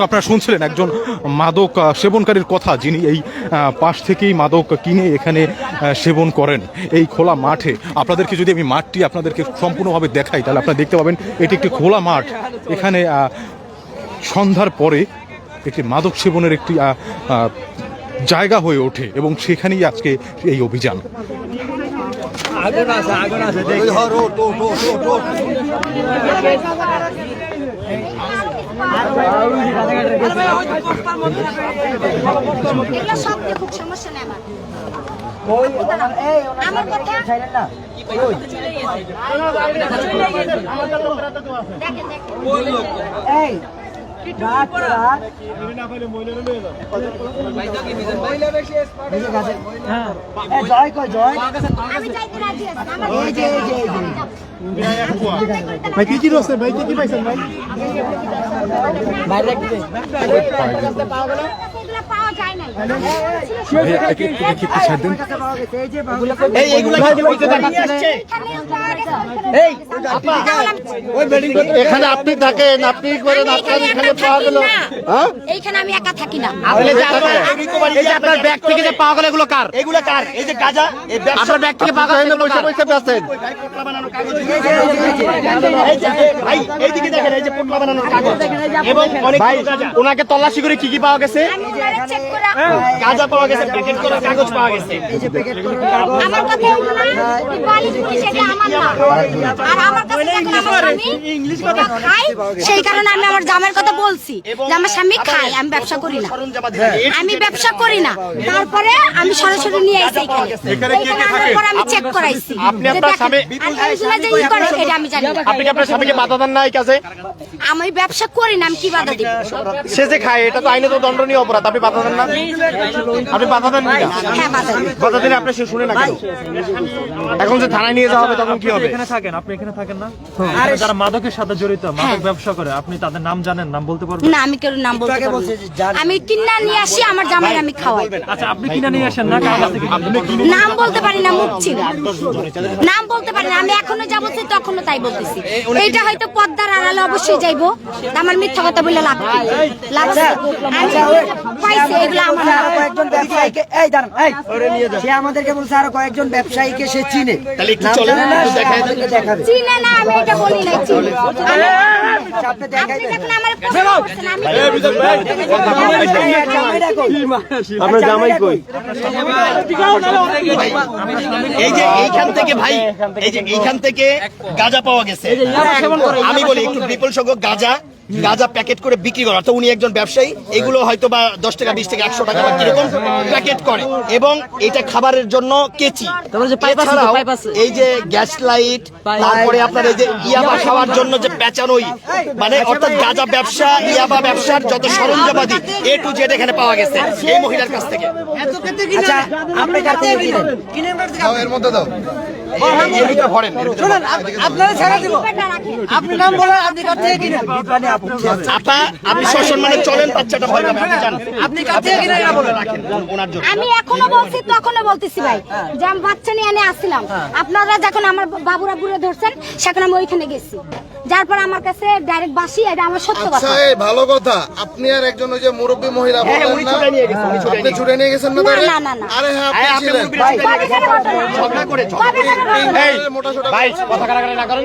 আপনারা শুনছিলেন একজন মাদক সেবনকারীর কথা, যিনি এই পাশ থেকেই মাদক কিনে এখানে সেবন করেন এই খোলা মাঠে। আপনাদেরকে যদি আমি মাঠটি আপনাদেরকে সম্পূর্ণভাবে দেখাই তাহলে আপনারা দেখতে পাবেন এটি একটি খোলা মাঠ। এখানে সন্ধ্যার পরে একটি মাদক সেবনের একটি জায়গা হয়ে ওঠে এবং সেখানেই আজকে এই অভিযান। ভাই কি কি রয়েছে ভাই, কি কি পাইছেন ভাই? এখানে আপনি থাকেন, আপনি করেন, আপনার এখানে পাওয়া গেল। এইখানে আমি একা থাকি না। আপনার ব্যাগ থেকে যে পাওয়া গেল এগুলো কার? এগুলো কার? এই যে গাঁজা আপনার ব্যাগ থেকে পাওয়া গেল, পয়সা পয়সা পেয়েছেন। ভাই এইদিকে দেখেন, এই যে পোটলা বানানোর কাগজ এবং অনেক গাঁজা। ওনাকে তল্লাশি করে কি কি পাওয়া গেছে? গাঁজা পাওয়া গেছে, প্যাকেট করা কাগজ পাওয়া গেছে। এই যে প্যাকেট করা কাগজ। আমার কথা হলো না, এই বালিশ পুলিশ এটা আমার না। আর আমার কাছে যখন আমার স্বামী ইংলিশ কথা খায়, সেই কারণে আমি আমার জামাইয়ের কথা বলছি যে আমার স্বামী খায়, আমি ব্যবসা করি না। আমি ব্যবসা করি না। তারপরে আমি সরাসরি নিয়ে আইছি এখানে। এখানে আনার পর আমি চেক করাইছি। আপনি আপনার স্বামী যে ই করে এটা আমি জানি না। আপনি কি আপনার স্বামীকে বাধা দেন না এই কাজে? আমি ব্যবসা করি না, আমি কি বাধা দিব? সে যে খায় এটা তো আইনে তো দণ্ডনীয় অপরাধ, আপনি বাধা দেন না? আপনি বাধা দেন না? হ্যাঁ বাধা দিব। বাধা দিলে আপনি সে শুনে না কেন? এখন যে থানায় নিয়ে যাওয়া হবে তখন কি হবে? এখানে থাকেন, আপনি এখানে থাকেন না? যারা মাদকের সাথে জড়িত, মাদক ব্যবসা করে, আপনি তাদের নাম জানেন? নাম বলতে পারবেন? না, আমি কেউ নাম বলতে পারবো না। আমি কিনা নিয়ে আসি, আমার জামাইয়ের আমি খাওয়াই। আচ্ছা, আপনি কিনা নিয়ে আসেন না? নাম বলতে পারি না, মুখ ছিল। নাম বলতে পারি না, আমি এখনো যা বলছি তখনও তাই বলতেছি। এইটা হয়তো পদ্মার আড়ালে অবশ্যই যাইবো। আমার মিথ্যা কথা বলে লাভ কি? লাভ আমি পাইছি, এগুলো আমার না। কয়েকজন ব্যবসায়ীকে এই দাঁড়ান, এই সে আমাদেরকে বলছে আরো কয়েকজন ব্যবসায়ীকে সে চিনে। তাহলে একটু চলেন, একটু দেখাবেন। চিনে না, আমি এটা বলি নাই চিনি। আপনি দেখাই দেন। দেখুন আমার প্রশ্ন করছেন, আমি আপনার জামাই কই? এই যে এইখান থেকে ভাই, এই যে এইখান থেকে গাঁজা পাওয়া গেছে। আমি বলি একটু বিপুল সংখ্যক গাঁজা প্যাকেট করে বিক্রি করে, অর্থাৎ উনি একজন ব্যবসায়ী। এগুলো হয়তো বা 10 টাকা 20 টাকা 100 টাকা বা কিরকম প্যাকেট করে এবং এটা খাবারের জন্য কেচি। এছাড়াও এই যে গ্যাস লাইট, তারপরে আপনার এই যে ইয়াবা খাওয়ার জন্য যে পেঁচানোই, মানে অর্থাৎ গাঁজা ব্যবসা, ইয়াবা ব্যবসার যত সরঞ্জামাদি A to Z এখানে পাওয়া গেছে এই মহিলার কাছ থেকে। আচ্ছা, আপনি কার থেকে কিনেন? এর মধ্যে দাও। আপনারা ছেড়ে দিব। আপনি নাম বলেন, আপনি কার থেকে কিনেন? আপা আপনি সসম্মানে চলেন, বাচ্চাটা ভয় পাবে, আপনি জানেন। আপনি কার থেকে কিনেন না বলেন। ওনার জন্য আমি এখনো বলছি, তখনও বলতেছি ভাই যে আমি বাচ্চা নিয়ে এনে আসছিলাম। আপনারা যখন আমার বাবুরা বুড়ে ধরছেন, সেখানে আমি ওইখানে গেছি। যার পর আমার কাছে ডাইরেক্ট বাসি, এটা আমার সত্য কথা। আচ্ছা, এই ভালো কথা। আপনি আর একজন ওই যে মুরব্বী মহিলা বললেন না, আপনি ছুটে নিয়ে গেছেন না? না না না। আরে হ্যাঁ, আপনি ছিলেন। ঝগড়া করে মোটা সোটা ভাই কথা কাটাকাটি না করেন।